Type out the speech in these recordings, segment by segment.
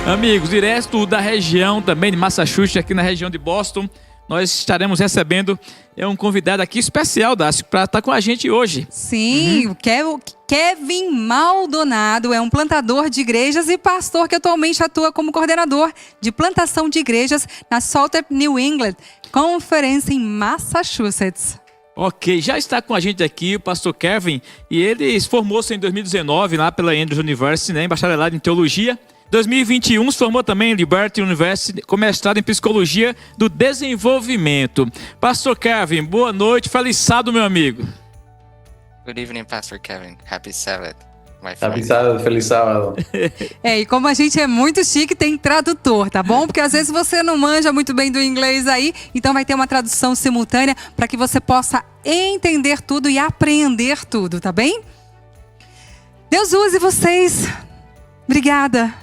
Amigos, direto da região também de Massachusetts, aqui na região de Boston, nós estaremos recebendo um convidado aqui especial, Dácio, para estar com a gente hoje. Sim, o Kevin Maldonado é um plantador de igrejas e pastor que atualmente atua como coordenador de plantação de igrejas na Southern New England Conference em Massachusetts. Ok, já está com a gente aqui o pastor Kevin, e ele formou-se em 2019 lá pela Andrews University, né, em bacharelado em teologia. 2021 se formou também em Liberty University com mestrado em psicologia do desenvolvimento. Pastor Kevin, boa noite, feliz sábado, meu amigo. Good evening, Pastor Kevin. Happy Sabbath, my friend. Happy sábado, feliz sábado. E como a gente é muito chique, tem tradutor, tá bom? Porque às vezes você não manja muito bem do inglês aí, então vai ter uma tradução simultânea para que você possa entender tudo e aprender tudo, tá bem? Deus use vocês. Obrigada.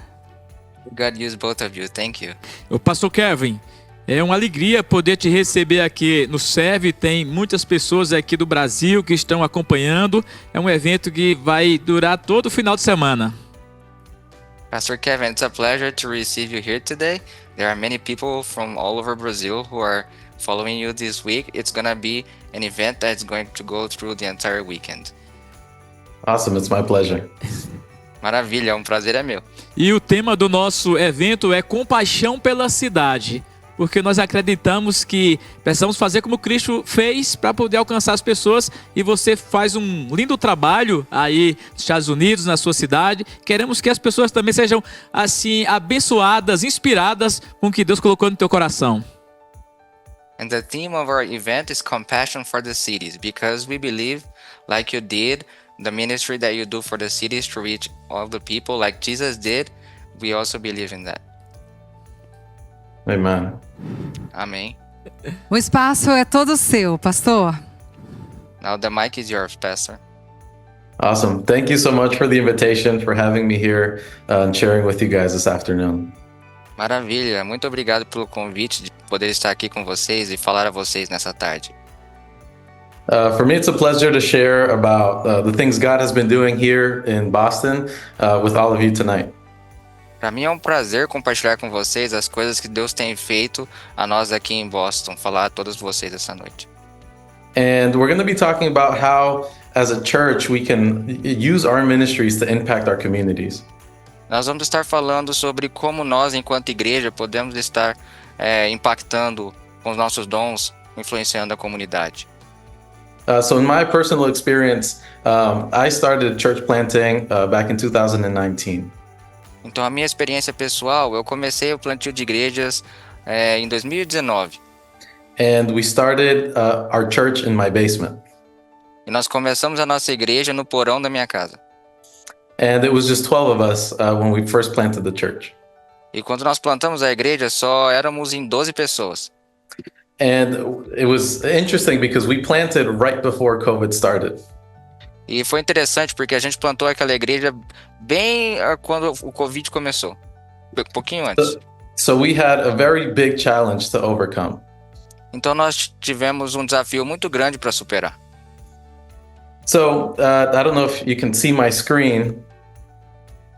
God use both of you. Thank you. O pastor Kevin, é uma alegria poder te receber aqui no Serve. Tem muitas pessoas aqui do Brasil que estão acompanhando. É um evento que vai durar todo o final de semana. Pastor Kevin, it's a pleasure to receive you here today. There are many people from all over Brazil who are following you this week. It's going to be an event that's going to go through the entire weekend. Awesome, it's my pleasure. Maravilha, um prazer é meu. E o tema do nosso evento é compaixão pela cidade, porque nós acreditamos que precisamos fazer como Cristo fez para poder alcançar as pessoas, e você faz um lindo trabalho aí nos Estados Unidos, na sua cidade. Queremos que as pessoas também sejam assim abençoadas, inspiradas com o que Deus colocou no teu coração. And the theme of our event is compassion for the cities, because we believe, like you did, the ministry that you do for the cities to reach all the people like Jesus did, we also believe in that. Amen. Amém. O espaço é todo seu, pastor. Now the mic is yours, Pastor. Awesome. Thank you so much for the invitation, for having me here and sharing with you guys this afternoon. Maravilha, muito obrigado pelo convite de poder estar aqui com vocês e falar a vocês nessa tarde. For me, it's a pleasure to share about the things God has been doing here in Boston with all of you tonight. Para mim é um prazer compartilhar com vocês as coisas que Deus tem feito a nós aqui em Boston, falar a todos vocês essa noite. And we're going to be talking about how, as a church, we can use our ministries to impact our communities. Nós vamos estar falando sobre como nós, enquanto igreja, podemos estar impactando com os nossos dons, influenciando a comunidade. So in my personal experience, I started church planting back in 2019. Então, a minha experiência pessoal, eu comecei o plantio de igrejas em 2019. And we started our church in my basement. E nós começamos a nossa igreja no porão da minha casa. And it was just 12 of us when we first planted the church. E quando nós plantamos a igreja, só éramos em 12 pessoas. And it was interesting because we planted right before COVID started. E foi interessante porque a gente plantou aquela igreja bem quando o Covid começou, um pouquinho antes. So we had a very big challenge to overcome. Então nós tivemos um desafio muito grande para superar. So I don't know if you can see my screen.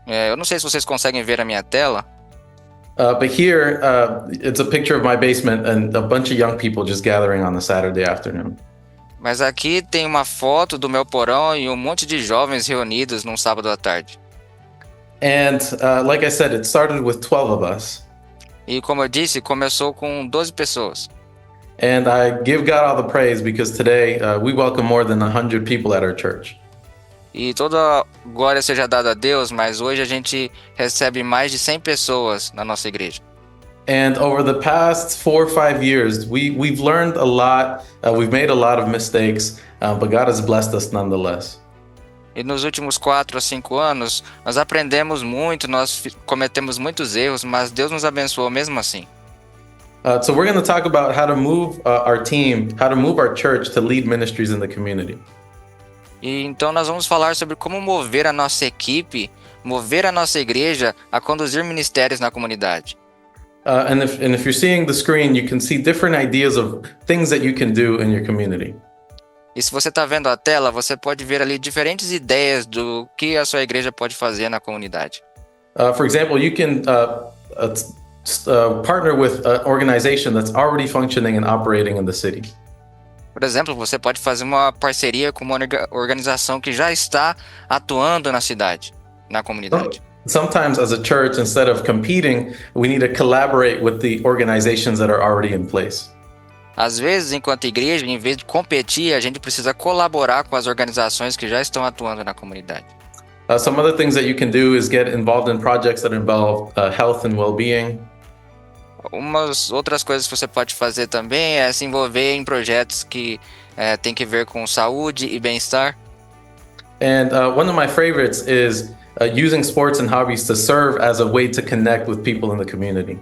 Eu não sei se vocês conseguem ver a minha tela. But here, it's a picture of my basement and a bunch of young people just gathering on a Saturday afternoon. Mas aqui tem uma foto do meu porão e um monte de jovens reunidos num sábado à tarde. And like I said, it started with 12 of us. E como eu disse, começou com 12 pessoas. And I give God all the praise because today we welcome more than 100 people at our church. E toda glória seja dada a Deus, mas hoje a gente recebe mais de 100 pessoas na nossa igreja. And over the past 4 or 5 years, we've learned a lot. We've made a lot of mistakes, but God has blessed us nonetheless. E nos últimos 4 a 5 anos, nós aprendemos muito, nós cometemos muitos erros, mas Deus nos abençoou mesmo assim. So we're going to talk about how to move our team, how to move our church to lead ministries in the community. E então nós vamos falar sobre como mover a nossa equipe, mover a nossa igreja a conduzir ministérios na comunidade. And if you're seeing the screen, you can see different ideas of things that you can do in your community. E se você está vendo a tela, você pode ver ali diferentes ideias do que a sua igreja pode fazer na comunidade. For example, you can partner with an organization that's already functioning and operating in the city. Por exemplo, você pode fazer uma parceria com uma organização que já está atuando na cidade, na comunidade. Sometimes, as a church, instead of competing, we need to collaborate with the organizations that are already in place. Às vezes, enquanto igreja, em vez de competir, a gente precisa colaborar com as organizações que já estão atuando na comunidade. Some other things that you can do is get involved in projects that involve health and well-being. Umas outras coisas que você pode fazer também é se envolver em projetos que tem que ver com saúde e bem-estar. And one of my favorites is using sports and hobbies to serve as a way to connect with people in the community.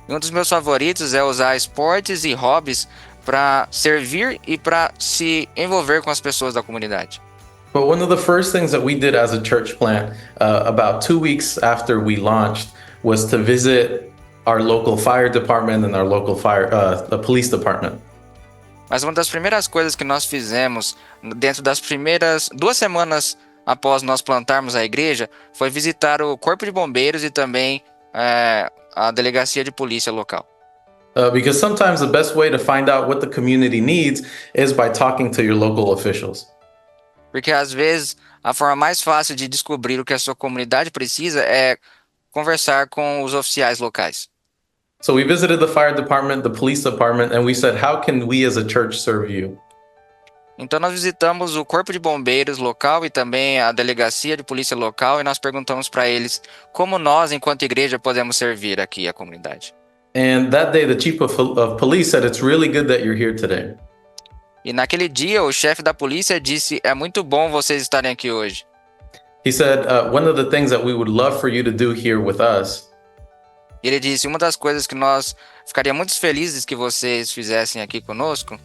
E um dos meus favoritos é usar esportes e hobbies para servir e para se envolver com as pessoas da comunidade. But one of the first things that we did as a church plant, about 2 weeks after we launched, was to visit our local fire department and our local police department. Mas uma das primeiras coisas que nós fizemos dentro das primeiras 2 semanas após nós plantarmos a igreja foi visitar o Corpo de Bombeiros e também a delegacia de polícia local. Because sometimes the best way to find out what the community needs is by talking to your local officials. Porque às vezes a forma mais fácil de descobrir o que a sua comunidade precisa é conversar com os oficiais locais. So we visited the fire department, the police department, and we said, how can we as a church serve you? Então nós visitamos o Corpo de Bombeiros local e também a delegacia de polícia local e nós perguntamos para eles como nós, enquanto igreja, podemos servir aqui a comunidade. And that day, the chief of police said, it's really good that you're here today. E naquele dia, o chefe da polícia disse, é muito bom vocês estarem aqui hoje. He said, one of the things that we would love for you to do here with us E ele disse, uma das coisas que nós ficaríamos muito felizes que vocês fizessem aqui conosco,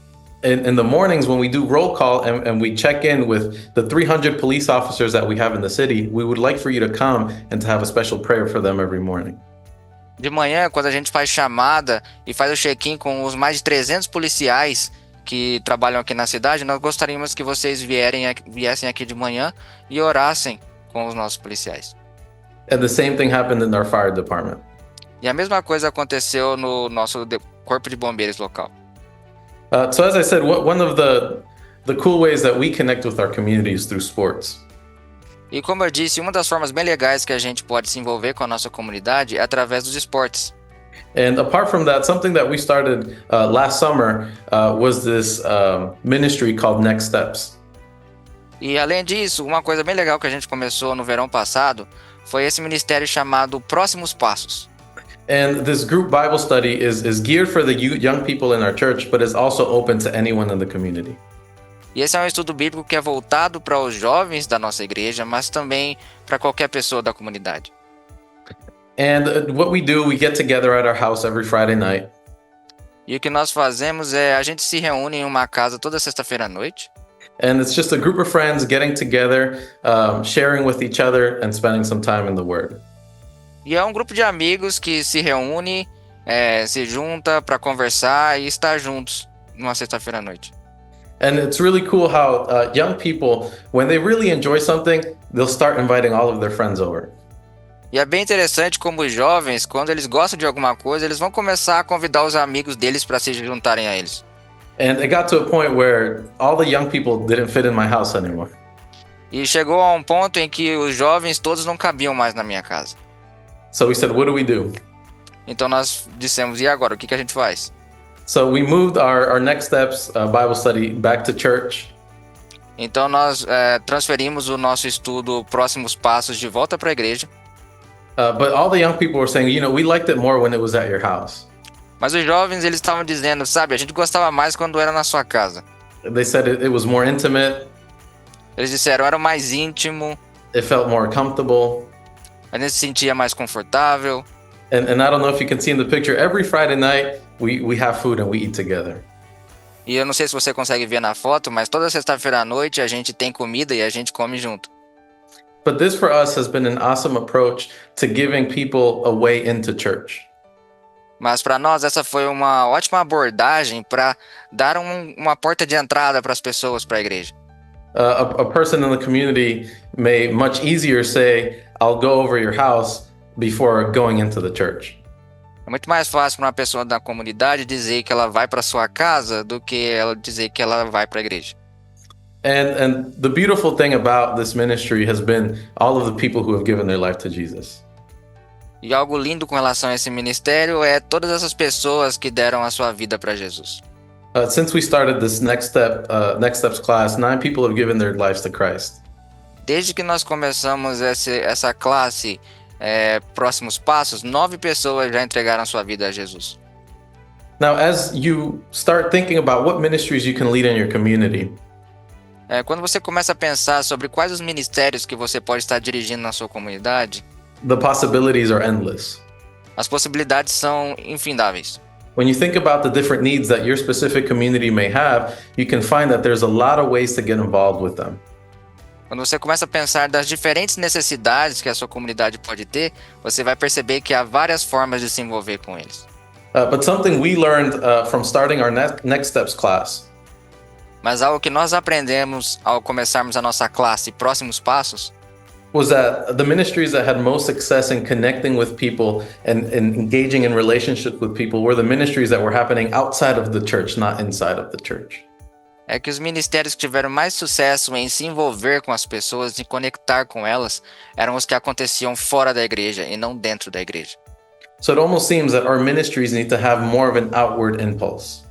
in the mornings when we do roll call and we check in with the 300 police officers that we have in the city, we would like for you to come and to have a special prayer for them every morning. de manhã, quando a gente faz chamada e faz o check-in com os mais de 300 policiais que trabalham aqui na cidade, nós gostaríamos que vocês viessem aqui de manhã e orassem com os nossos policiais. And the same thing happened in our fire department. E a mesma coisa aconteceu no nosso corpo de bombeiros local. So as I said, one of the cool ways that we connect with our community is through sports. E como eu disse, uma das formas bem legais que a gente pode se envolver com a nossa comunidade é através dos esportes. And apart from that, something that we started last summer was this ministry called Next Steps. E além disso, uma coisa bem legal que a gente começou no verão passado foi esse ministério chamado Próximos Passos. And this group Bible study is geared for the young people in our church, but is also open to anyone in the community. E esse é um estudo bíblico que é voltado para os jovens da nossa igreja, mas também para qualquer pessoa da comunidade. And what we do, we get together at our house every Friday night. E o que nós fazemos é a gente se reúne em uma casa toda sexta-feira à noite. And it's just a group of friends getting together, sharing with each other and spending some time in the Word. E é um grupo de amigos que se reúne, se junta para conversar e estar juntos numa sexta-feira à noite. And it's really cool how young people, when they really enjoy something, they'll start inviting all of their friends over. E é bem interessante como os jovens, quando eles gostam de alguma coisa, eles vão começar a convidar os amigos deles para se juntarem a eles. And it got to a point where all the young people didn't fit in my house anymore. E chegou a um ponto em que os jovens todos não cabiam mais na minha casa. So we said, what do we do? Então nós dissemos, e agora, o que a gente faz? So we moved our Next Steps Bible study back to church. Então nós transferimos o nosso estudo Próximos Passos de volta para a igreja. But all the young people were saying, we liked it more when it was at your house. Mas os jovens, eles estavam dizendo, sabe, a gente gostava mais quando era na sua casa. They said it was more intimate. Eles disseram, era mais íntimo. It felt more comfortable. A gente se sentia mais confortável. And I don't know if you can see in the picture, every Friday night we have food and we eat together. E eu não sei se você consegue ver na foto, mas toda sexta-feira à noite a gente tem comida e a gente come junto. But this for us has been an awesome approach to giving people a way into church. Mas para nós essa foi uma ótima abordagem para dar uma porta de entrada para as pessoas para a igreja. A person in the community may much easier say, I'll go over your house before going into the church. É muito mais fácil para uma pessoa da comunidade dizer que ela vai para sua casa do que ela dizer que ela vai para a igreja. And the beautiful thing about this ministry has been all of the people who have given their life to Jesus. E algo lindo com relação a esse ministério é todas essas pessoas que deram a sua vida para Jesus. Since we started this Next Steps class, 9 people have given their lives to Christ. Desde que nós começamos essa classe Próximos Passos, 9 pessoas já entregaram a sua vida a Jesus. Now, as you start thinking about what ministries you can lead in your community, Quando você começa a pensar sobre quais os ministérios que você pode estar dirigindo na sua comunidade, the possibilities are endless. as possibilidades são infindáveis. When you think about the different needs that your specific community may have, you can find that there's a lot of ways to get involved with them. Quando você começa a pensar das diferentes necessidades que a sua comunidade pode ter, você vai perceber que há várias formas de se envolver com eles. But something we learned from starting our Next Steps class Mas algo que nós aprendemos ao começarmos a nossa classe Próximos Passos was that the ministries that had most success in connecting with people and engaging in relationship with people were the ministries that were happening outside of the church, not inside of the church. é que os ministérios que tiveram mais sucesso em se envolver com as pessoas e conectar com elas eram os que aconteciam fora da igreja e não dentro da igreja. So it almost seems that our ministries need to have more of an outward impulse.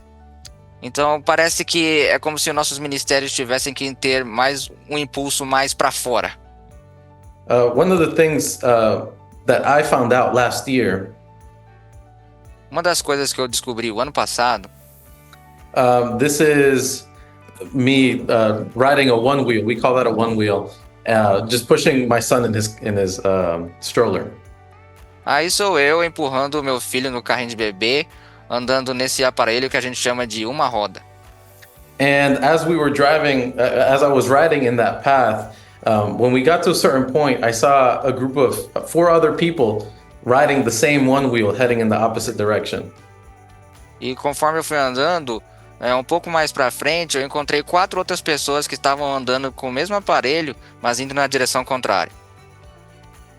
Então parece que é como se nossos ministérios tivessem que ter mais um impulso mais para fora. One of the things that I found out last year, Uma das coisas que eu descobri o ano passado, this is me riding a one wheel. We call that a one wheel. Just pushing my son in his stroller. aí sou eu empurrando o meu filho no carrinho de bebê, andando nesse aparelho que a gente chama de uma roda. And as we were driving, as I was riding in that path, when we got to a certain point, I saw a group of 4 other people riding the same one wheel, heading in the opposite direction. E conforme eu fui andando, um pouco mais para frente, eu encontrei 4 outras pessoas que estavam andando com o mesmo aparelho, mas indo na direção contrária.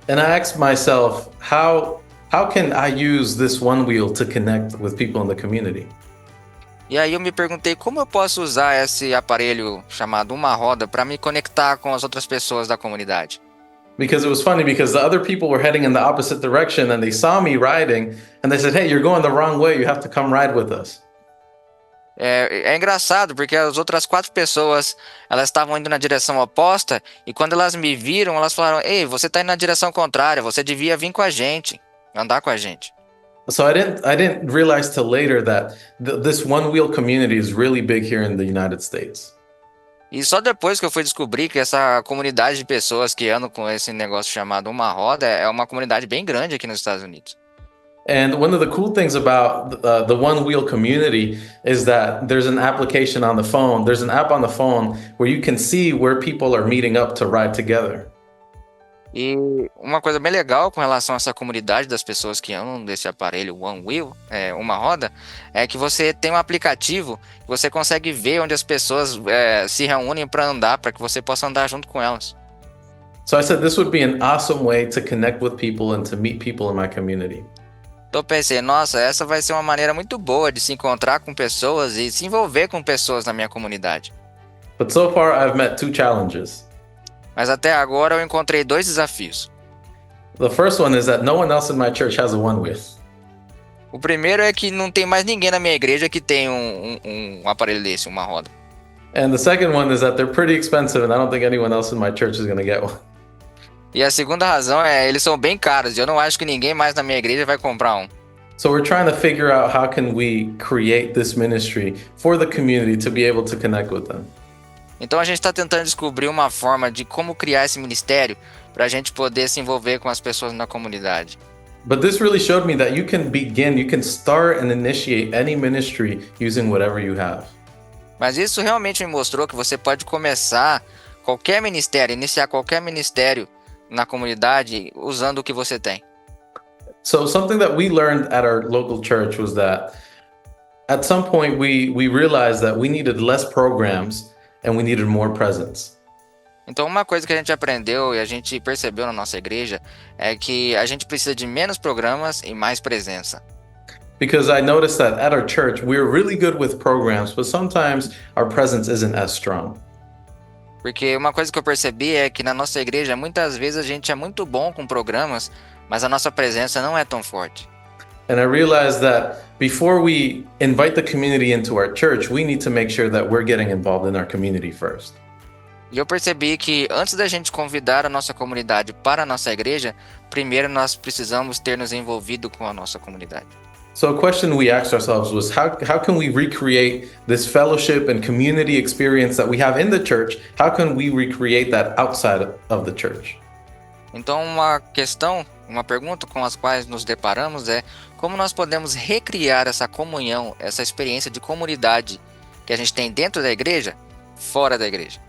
And I asked myself, how can I use this one wheel to connect with people in the community? E aí eu me perguntei como eu posso usar esse aparelho chamado uma roda para me conectar com as outras pessoas da comunidade. Because it was funny because the other people were heading in the opposite direction and they saw me riding and they said, "Hey, you're going the wrong way. You have to come ride with us." É engraçado porque as outras 4 pessoas, elas estavam indo na direção oposta e quando elas me viram, elas falaram: "Ei, você tá indo na direção contrária, você devia vir com a gente, andar com a gente." So I didn't realize till later that this one wheel community is really big here in the United States. E só depois que eu fui descobrir que essa comunidade de pessoas que andam com esse negócio chamado uma roda é uma comunidade bem grande aqui nos Estados Unidos. And one of the cool things about the one wheel community is that there's an application on the phone. There's an app on the phone where you can see where people are meeting up to ride together. E uma coisa bem legal com relação a essa comunidade das pessoas que andam desse aparelho One Wheel, uma roda, é que você tem um aplicativo que você consegue ver onde as pessoas se reúnem para andar, para que você possa andar junto com elas. So I said this would be an awesome way to connect with people and to meet people in my community. Então eu pensei, nossa, essa vai ser uma maneira muito boa de se encontrar com pessoas e se envolver com pessoas na minha comunidade. But so far I've met 2 challenges. Mas até agora eu encontrei 2 desafios. The first one is that no one else in my church has a one wheel. O primeiro é que não tem mais ninguém na minha igreja que tem um aparelho desse, uma roda. And the second one is that they're pretty expensive and I don't think anyone else in my church is going to get one. E a segunda razão é eles são bem caros e eu não acho que ninguém mais na minha igreja vai comprar um. So we're trying to figure out how can we create this ministry for the community to be able to connect with them. Então a gente está tentando descobrir uma forma de como criar esse ministério para a gente poder se envolver com as pessoas na comunidade. But this really showed me that you can start and initiate any ministry using whatever you have. Mas isso realmente me mostrou que você pode começar qualquer ministério, iniciar qualquer ministério na comunidade usando o que você tem. So something that we learned at our local church was that at some point we realized that we needed less programs and we needed more presence. Então, uma coisa que a gente aprendeu e a gente percebeu na nossa igreja é que a gente precisa de menos programas e mais presença. Because I noticed that at our church, we're really good with programs, but sometimes our presence isn't as strong. Porque uma coisa que eu percebi é que na nossa igreja, muitas vezes a gente é muito bom com programas, mas a nossa presença não é tão forte. And I realized that before we invite the community into our church, we need to make sure that we're getting involved in our community first. E eu percebi que antes da gente convidar a nossa comunidade para a nossa igreja, primeiro nós precisamos ter nos envolvido com a nossa comunidade. So a question we asked ourselves was how can we recreate this fellowship and community experience that we have in the church? How can we recreate that outside of the church? Então uma pergunta com as quais nos deparamos é como nós podemos recriar essa comunhão, essa experiência de comunidade que a gente tem dentro da igreja, fora da igreja.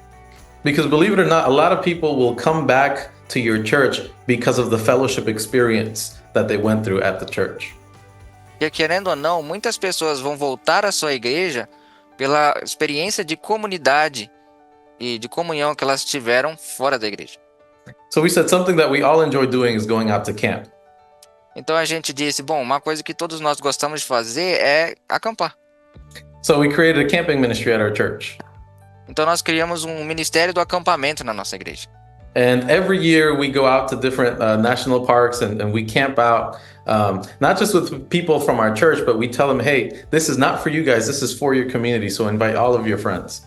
Because believe it or not, a lot of people will come back to your church because of the fellowship experience that they went through at the church. Porque querendo ou não, muitas pessoas vão voltar à sua igreja pela experiência de comunidade e de comunhão que elas tiveram fora da igreja. So we said something that we all enjoy doing is going out to camp. Então a gente disse, bom, uma coisa que todos nós gostamos de fazer é acampar. So we created a camping ministry at our church. Então nós criamos um ministério do acampamento na nossa igreja. And every year we go out to different national parks and we camp out, not just with people from our church, but we tell them, hey, this is not for you guys, this is for your community, so invite all of your friends.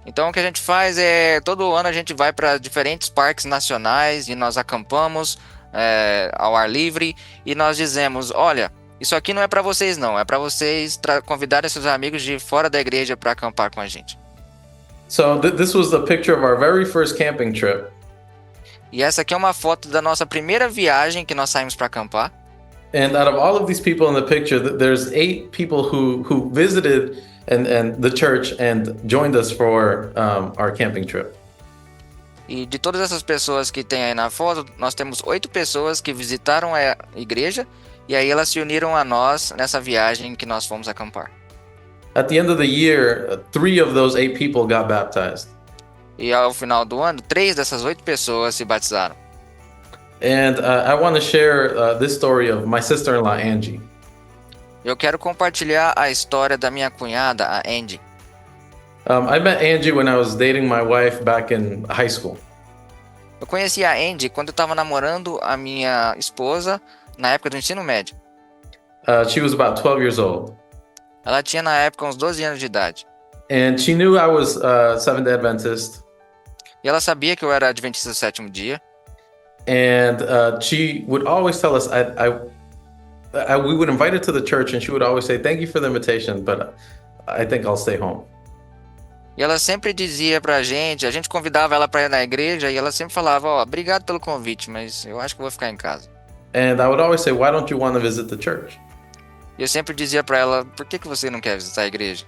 Então o que a gente faz é, todo ano a gente vai para diferentes parques nacionais e nós acampamos ao ar livre e nós dizemos, olha, isso aqui não é para vocês não, é para vocês convidarem seus amigos de fora da igreja para acampar com a gente. So this was the picture of our very first camping trip. E essa aqui é uma foto da nossa primeira viagem que nós saímos para acampar. And out of all of these people in the picture, there's 8 people who visited and the church and joined us for our camping trip. E de todas essas pessoas que tem aí na foto, nós temos 8 pessoas que visitaram a igreja e aí elas se uniram a nós nessa viagem que nós fomos acampar. At the end of the year, 3 of those 8 people got baptized. E ao final do ano, 3 dessas 8 pessoas se batizaram. And I want to share this story of my sister-in-law, Angie. Eu quero compartilhar a história da minha cunhada, a Angie. I met Angie when I was dating my wife back in high school. Eu conheci a Angie quando eu estava namorando a minha esposa na época do ensino médio. She was about 12 years old. Ela tinha na época uns 12 anos de idade. And she knew I was Seventh-day Adventist. E ela sabia que eu era adventista do sétimo dia. And she would always tell us, we would invite her to the church and she would always say, thank you for the invitation, but I think I'll stay home. E ela sempre dizia pra gente, a gente convidava ela pra ir na igreja e ela sempre falava, obrigado pelo convite, mas eu acho que eu vou ficar em casa. And I would always say, why don't you want to visit the church? E eu sempre dizia pra ela, por que você não quer visitar a igreja?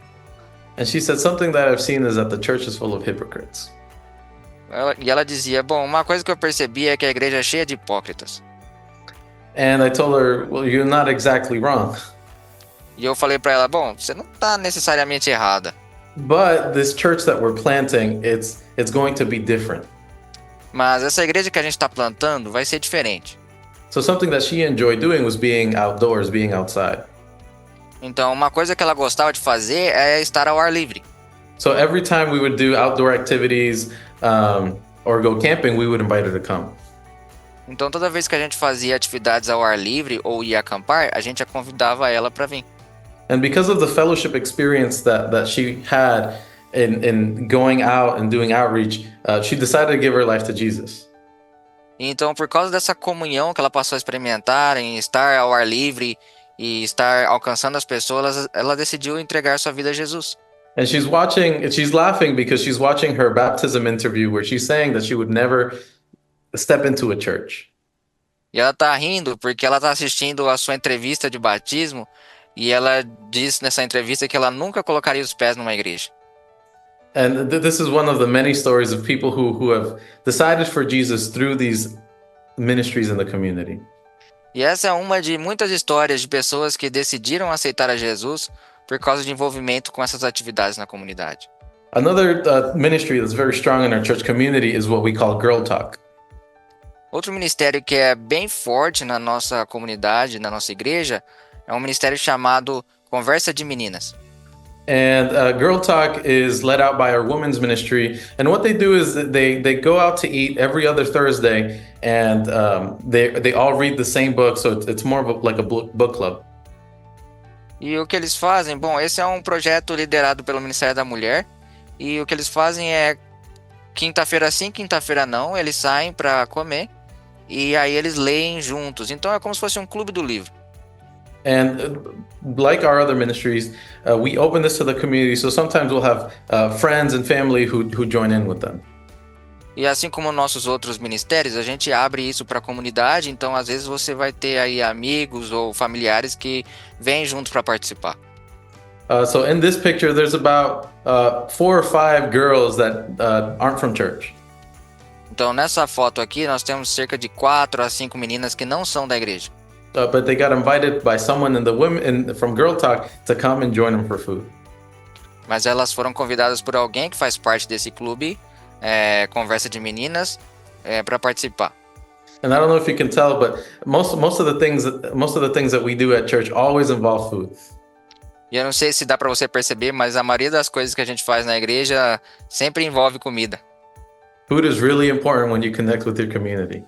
And she said, something that I've seen is that the church is full of hypocrites. E ela dizia, bom, uma coisa que eu percebi é que a igreja é cheia de hipócritas. And I told her, well, you're not exactly wrong. E eu falei pra ela, bom, você não tá necessariamente errada. But this church that we're planting, it's going to be different. Mas essa igreja que a gente tá plantando vai ser diferente. So something that she enjoyed doing was being outdoors, being outside. Então, uma coisa que ela gostava de fazer é estar ao ar livre. So every time we would do outdoor activities or go camping, we would invite her to come. Então, toda vez que a gente fazia atividades ao ar livre ou ia acampar, a gente convidava ela para vir. And because of the fellowship experience that she had in going out and doing outreach, she decided to give her life to Jesus. Então, por causa dessa comunhão que ela passou a experimentar em estar ao ar livre e estar alcançando as pessoas, ela decidiu entregar sua vida a Jesus. And she's laughing because she's watching her baptism interview where she's saying that she would never step into a church. E ela tá rindo porque ela tá assistindo a sua entrevista de batismo e ela disse nessa entrevista que ela nunca colocaria os pés numa igreja. And this is one of the many stories of people who have decided for Jesus through these ministries in the community. E essa é uma de muitas histórias de pessoas que decidiram aceitar a Jesus por causa de envolvimento com essas atividades na comunidade. Another ministry that's very strong in our church community is what we call Girl Talk. Outro ministério que é bem forte na nossa comunidade, na nossa igreja, é um ministério chamado Conversa de Meninas. And Girl Talk is led out by our women's ministry. And what they do is that they go out to eat every other Thursday, and they all read the same book. So it's more of like a book club. E o que eles fazem? Bom, esse é um projeto liderado pelo Ministério da Mulher. E o que eles fazem é quinta-feira sim, quinta-feira não. Eles saem para comer e aí eles leem juntos. Então é como se fosse um clube do livro. And like our other ministries, we open this to the community. So sometimes we'll have friends and family who join in with them. E assim como nossos outros ministérios, a gente abre isso para a comunidade. Então às vezes você vai ter aí amigos ou familiares que vêm juntos para participar. So in this picture, there's about 4 or 5 girls that aren't from church. Então nessa foto aqui nós temos cerca de 4 a 5 meninas que não são da igreja. But they got invited by someone in the women from Girl Talk to come and join them for food. Mas elas foram convidadas por alguém que faz parte desse clube, Conversa de Meninas, para participar. And I don't know if you can tell, but most of the things that we do at church always involve food. E eu não sei se dá para você perceber, mas a maioria das coisas que a gente faz na igreja sempre envolve comida. Food is really important when you connect with your community.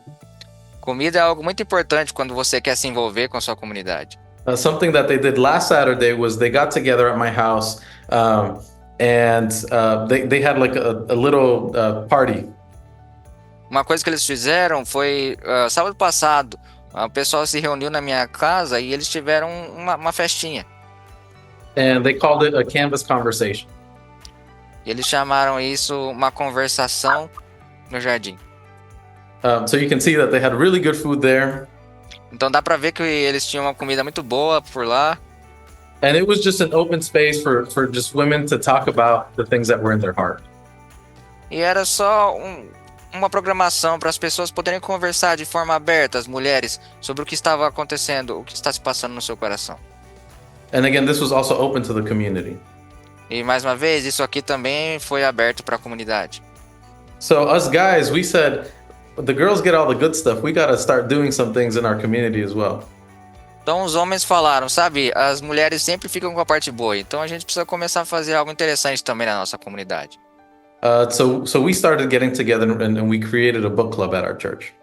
Comida é algo muito importante quando você quer se envolver com a sua comunidade. Something that they did last Saturday was they got together at my house, and they had like a little party. Uma coisa que eles fizeram foi sábado passado, o pessoal se reuniu na minha casa e eles tiveram uma festinha. And they called it a canvas conversation. E eles chamaram isso uma conversação no jardim. So you can see that they had really good food there. Então dá pra ver que eles tinham uma comida muito boa por lá. And it was just an open space for just women to talk about the things that were in their heart. E era só uma programação para as pessoas poderem conversar de forma aberta, as mulheres, sobre o que estava acontecendo, o que está se passando no seu coração. And again, this was also open to the community. E mais uma vez, isso aqui também foi aberto para a comunidade. So us guys, we said, the girls get all the good stuff. We got to start doing some things in our community as well. Então os homens falaram, sabe, as mulheres sempre ficam com a parte boa, então a gente precisa começar a fazer algo interessante também na nossa comunidade. So we started getting together and we created a book club at our church.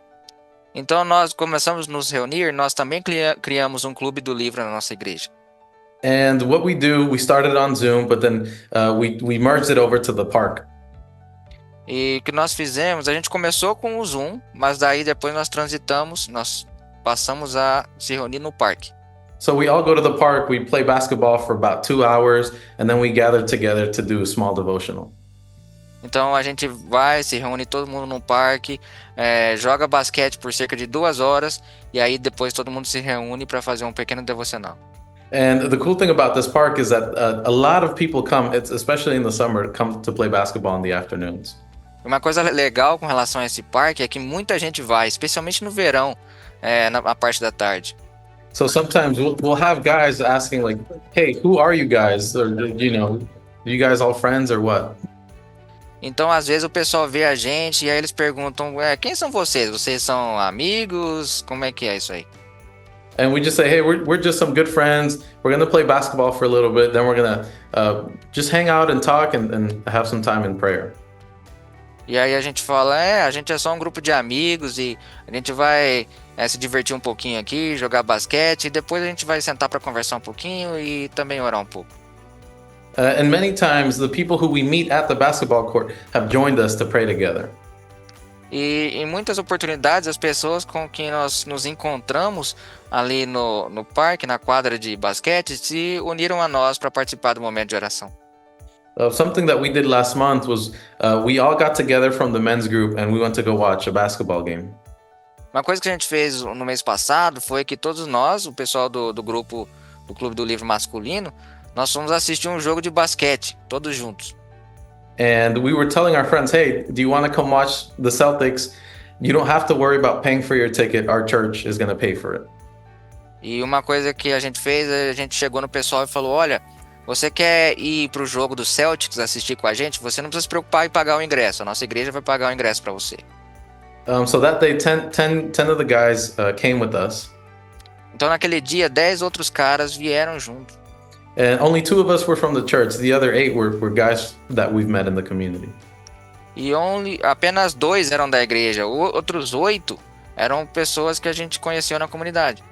Então nós começamos a nos reunir, nós também criamos um clube do livro na nossa igreja. And what we do, we started on Zoom, but then we merged it over to the park. E o que nós fizemos, a gente começou com o Zoom, mas daí depois nós passamos a se reunir no parque. So we all go to the park, we play basketball for about 2 hours, and then we gather together to do a small devotional. Então a gente vai, se reúne todo mundo no parque, joga basquete por cerca de 2 horas, e aí depois todo mundo se reúne para fazer um pequeno devocional. And the cool thing about this park is that a lot of people come, especially in the summer, come to play basketball in the afternoons. Uma coisa legal com relação a esse parque é que muita gente vai, especialmente no verão, na parte da tarde. So sometimes we'll have guys asking like, "Hey, who are you guys?" Or you guys all friends or what? Então, às vezes o pessoal vê a gente e aí eles perguntam, quem são vocês? Vocês são amigos? Como é que é isso aí? And we just say, hey, we're just some good friends. We're gonna play basketball for a little bit. Then we're gonna just hang out and talk and have some time in prayer. E aí a gente fala, a gente é só um grupo de amigos e a gente vai se divertir um pouquinho aqui, jogar basquete, e depois a gente vai sentar para conversar um pouquinho e também orar um pouco. And many times the people who we meet at the basketball court have joined us to pray together. E em muitas oportunidades as pessoas com quem nós nos encontramos ali no parque, na quadra de basquete, se uniram a nós para participar do momento de oração. Something that we did last month was we all got together from the men's group and we went to go watch a basketball game. Uma coisa que a gente fez no mês passado foi que todos nós, o pessoal do grupo do Clube do Livro Masculino, nós fomos assistir um jogo de basquete, todos juntos. And we were telling our friends, hey, do you want to come watch the Celtics? You don't have to worry about paying for your ticket. Our church is going to pay for it. E uma coisa que a gente fez, a gente chegou no pessoal e falou, olha, Você quer ir pro jogo do Celtics assistir com a gente? Você não precisa se preocupar em pagar o ingresso. A nossa igreja vai pagar o ingresso para você. So that day, 10 of the guys came with us. Então naquele dia, 10 outros caras vieram junto. And only 2 of us were from the church. The other 8 were guys that we've met in the community. E apenas 2 eram da igreja. Outros 8 eram pessoas que a gente conheceu na comunidade.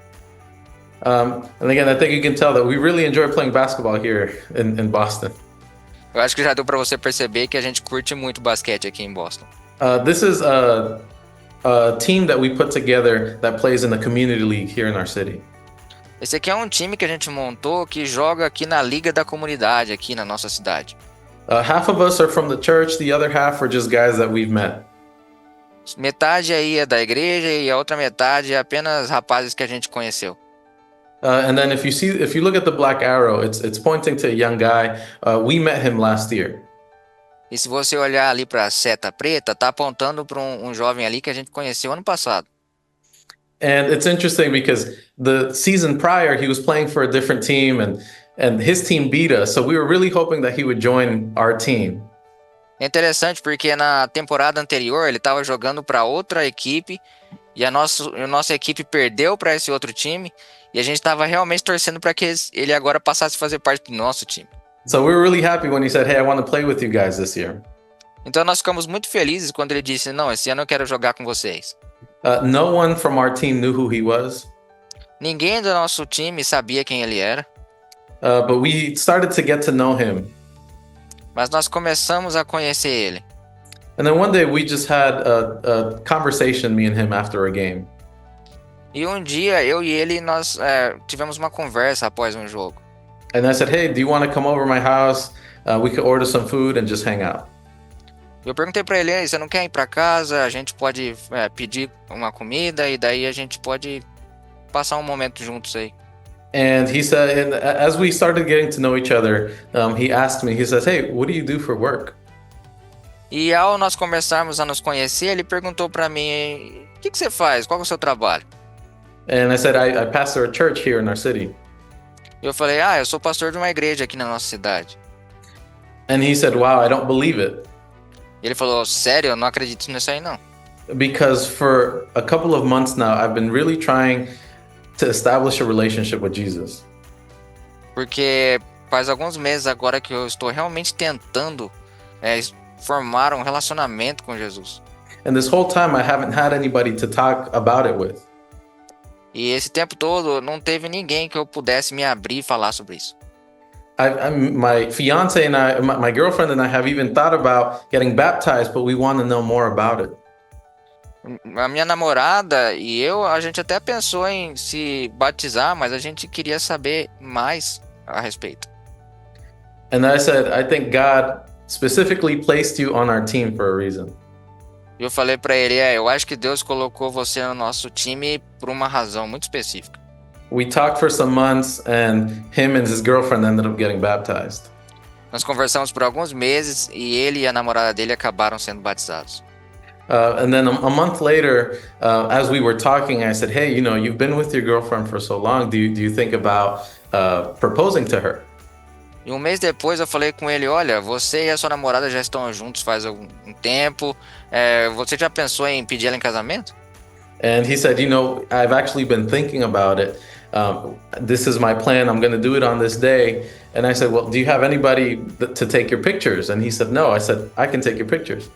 And again, I think you can tell that we really enjoy playing basketball here in Boston. Eu acho que já deu para você perceber que a gente curte muito basquete aqui em Boston. This is a team that we put together that plays in the community league here in our city. Esse aqui é um time que a gente montou que joga aqui na Liga da Comunidade, aqui na nossa cidade. Half of us are from the church, the other half are just guys that we've met. Metade aí é da igreja e a outra metade é apenas rapazes que a gente conheceu. And then if you look at the black arrow, it's pointing to a young guy. We met him last year. E se você olhar ali para a seta preta, tá apontando para um jovem ali que a gente conheceu ano passado. And it's interesting because the season prior he was playing for a different team and his team beat us. So we were really hoping that he would join our team. É interessante porque na temporada anterior ele estava jogando para outra equipe e a nossa equipe perdeu para esse outro time e a gente estava realmente torcendo para que ele agora passasse a fazer parte do nosso time. So we were really happy when he said, "Hey, I want to play with you guys this year." Então nós ficamos muito felizes quando ele disse, não, esse ano eu quero jogar com vocês. No one from our team knew who he was, Ninguém do nosso time sabia quem ele era, but we started to get to know him. mas nós começamos a conhecer ele. And then one day we just had a conversation, me and him, after a game. E um dia eu e ele nós tivemos uma conversa após um jogo. And I said, "Hey, do you want to come over my house? We could order some food and just hang out." Eu perguntei pra ele, "Ei, você não quer ir pra casa? A gente pode pedir uma comida e daí a gente pode passar um momento juntos aí." And he said, and as we started getting to know each other, he asked me, he says, "Hey, what do you do for work?" E ao nós começarmos a nos conhecer, ele perguntou pra mim, o que você faz? Qual é o seu trabalho? And I said, I pastor a church here in our city. Eu falei, eu sou pastor de uma igreja aqui na nossa cidade. And he said, "Wow, I don't believe it." Ele falou, sério, eu não acredito nisso aí não. Because for a couple of months now, I've been really trying to establish a relationship with Jesus. Porque faz alguns meses agora que eu estou realmente tentando formar um relacionamento com Jesus. And this whole time, I haven't had anybody to talk about it with. E esse tempo todo não teve ninguém que eu pudesse me abrir e falar sobre isso. My fiance and my girlfriend and I have even thought about getting baptized, but we want to know more about it. A minha namorada e eu, a gente até pensou em se batizar, mas a gente queria saber mais a respeito. And I said, I think God specifically placed you on our team for a reason. E eu falei pra ele, eu acho que Deus colocou você no nosso time por uma razão muito específica. We talked for some months and him and his girlfriend ended up getting baptized. Nós conversamos por alguns meses e ele e a namorada dele acabaram sendo batizados. And then a month later, as we were talking, I said, "Hey, you've been with your girlfriend for so long. Do you think about proposing to her?" E um mês depois eu falei com ele, olha, você e a sua namorada já estão juntos faz algum tempo, você já pensou em pedir ela em casamento? And he said, "I've actually been thinking about it. This is my plan. I'm going to do it on this day." And I said, "Well, do you have anybody to take your pictures?" And he said, "No." I said, "I can take your pictures."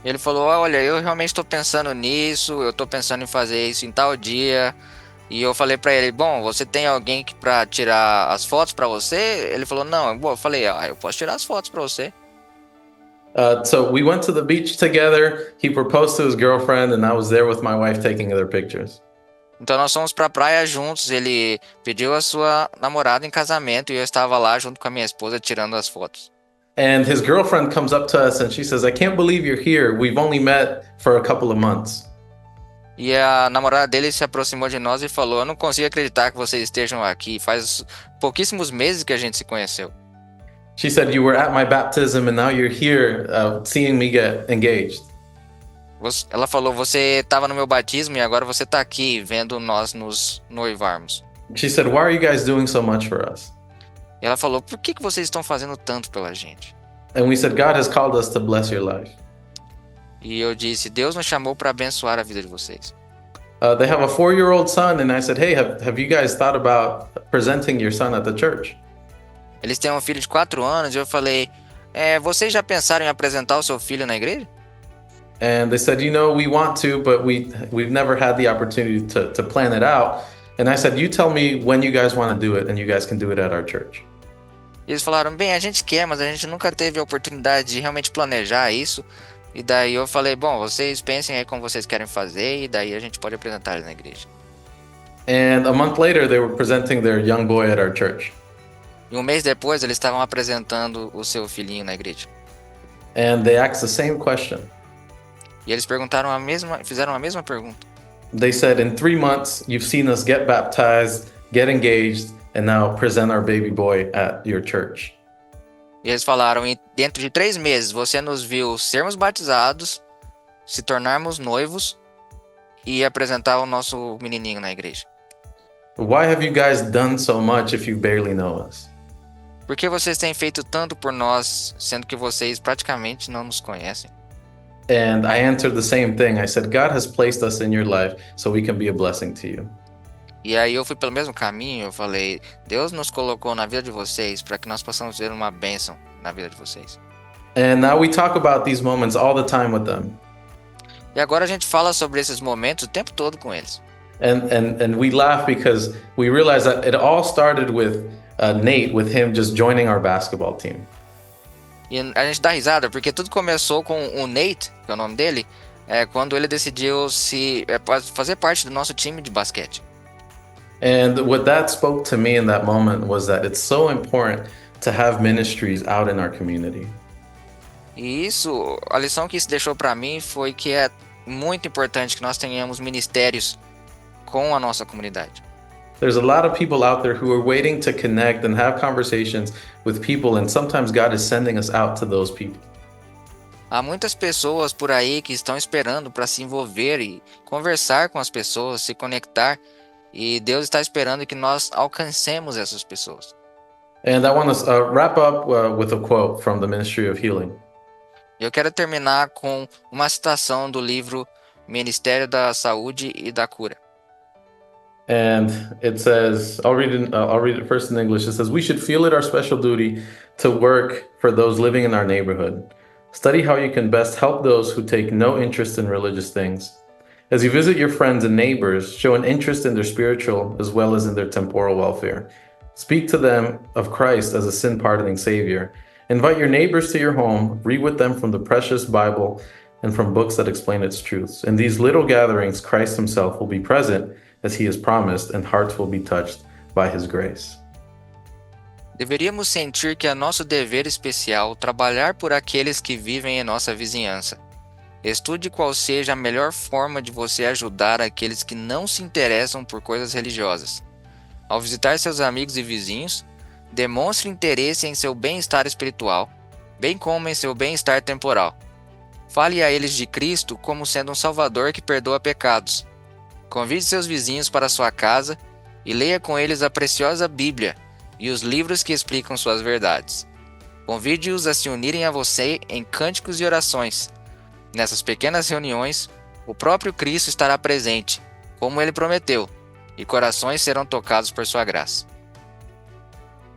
Ele falou, olha, eu realmente estou pensando nisso, eu estou pensando em fazer isso em tal dia. E eu falei pra ele, bom, você tem alguém pra tirar as fotos pra você? Ele falou, não. Eu falei, eu posso tirar as fotos pra você. So we went to the beach together. He proposed to his girlfriend and I was there with my wife taking their pictures. Então nós fomos pra praia juntos, ele pediu a sua namorada em casamento e eu estava lá junto com a minha esposa tirando as fotos. And his girlfriend comes up to us and she says, "I can't believe you're here. We've only met for a couple of months." E a namorada dele se aproximou de nós e falou, eu não consigo acreditar que vocês estejam aqui, faz pouquíssimos meses que a gente se conheceu. She said, "You were at my baptism and now you're here seeing me get engaged." Ela falou, você estava no meu batismo e agora você está aqui vendo nós nos noivarmos. She said, "Why are you guys doing so much for us?" E ela falou: por que vocês estão fazendo tanto pela gente? And we said, God has called us to bless your life. E eu disse: Deus nos chamou para abençoar a vida de vocês. They have a 4-year-old son, and I said, hey, have you guys thought about presenting your son at the church? Eles têm um filho de 4 anos e eu falei: vocês já pensaram em apresentar o seu filho na igreja? And they said, we want to, but we've never had the opportunity to plan it out. And I said, you tell me when you guys want to do it, and you guys can do it at our church. E eles falaram: bem, a gente quer, mas a gente nunca teve a oportunidade de realmente planejar isso. E daí eu falei: bom, vocês pensem aí como vocês querem fazer, e daí a gente pode apresentar eles na igreja. And a month later, they were presenting their young boy at our church. E um mês depois, eles estavam apresentando o seu filhinho na igreja. And they asked the same question. E eles fizeram a mesma pergunta. They said, in 3 months, you've seen us get baptized, get engaged, and now present our baby boy at your church. E eles falaram: e dentro de 3 meses, você nos viu sermos batizados, se tornarmos noivos e apresentar o nosso menininho na igreja. Why have you guys done so much if you barely know us? Por que vocês têm feito tanto por nós, sendo que vocês praticamente não nos conhecem? And I answered the same thing. I said, God has placed us in your life so we can be a blessing to you. E aí eu fui pelo mesmo caminho. Eu falei: Deus nos colocou na vida de vocês para que nós possamos ser uma bênção na vida de vocês. And now we talk about these moments all the time with them. E agora a gente fala sobre esses momentos o tempo todo com eles. And we laugh because we realize that it all started with Nate, with him just joining our basketball team. E a gente dá risada porque tudo começou com o Nate, que é o nome dele, quando ele decidiu fazer parte do nosso time de basquete. And what that spoke to me in that moment was that it's so important to have ministries out in our community. E a lição que isso deixou para mim foi que é muito importante que nós tenhamos ministérios com a nossa comunidade. There's a lot of people out there who are waiting to connect and have conversations with people, and sometimes God is sending us out to those people. Há muitas pessoas por aí que estão esperando para se envolver e conversar com as pessoas, se conectar, e Deus está esperando que nós alcancemos essas pessoas. And I want to wrap up with a quote from the Ministry of Healing. Eu quero terminar com uma citação do livro Ministério da Saúde e da Cura. And it says, I'll read it first in English. It says, we should feel it our special duty to work for those living in our neighborhood. Study how you can best help those who take no interest in religious things. As you visit your friends and neighbors, show an interest in their spiritual as well as in their temporal welfare. Speak to them of Christ as a sin-pardoning Savior. Invite your neighbors to your home, read with them from the precious Bible and from books that explain its truths. In these little gatherings, Christ himself will be present as he has promised, and hearts will be touched by his grace. Deveríamos sentir que é nosso dever especial trabalhar por aqueles que vivem em nossa vizinhança. Estude qual seja a melhor forma de você ajudar aqueles que não se interessam por coisas religiosas. Ao visitar seus amigos e vizinhos, demonstre interesse em seu bem-estar espiritual, bem como em seu bem-estar temporal. Fale a eles de Cristo como sendo um Salvador que perdoa pecados. Convide seus vizinhos para sua casa e leia com eles a preciosa Bíblia e os livros que explicam suas verdades. Convide-os a se unirem a você em cânticos e orações. Nessas pequenas reuniões, o próprio Cristo estará presente, como ele prometeu, e corações serão tocados por sua graça.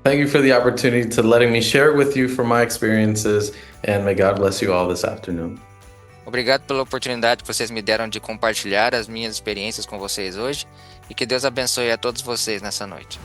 Thank you for the opportunity to letting me share with you from my experiences, and may God bless you all this afternoon. Obrigado pela oportunidade que vocês me deram de compartilhar as minhas experiências com vocês hoje, e que Deus abençoe a todos vocês nessa noite.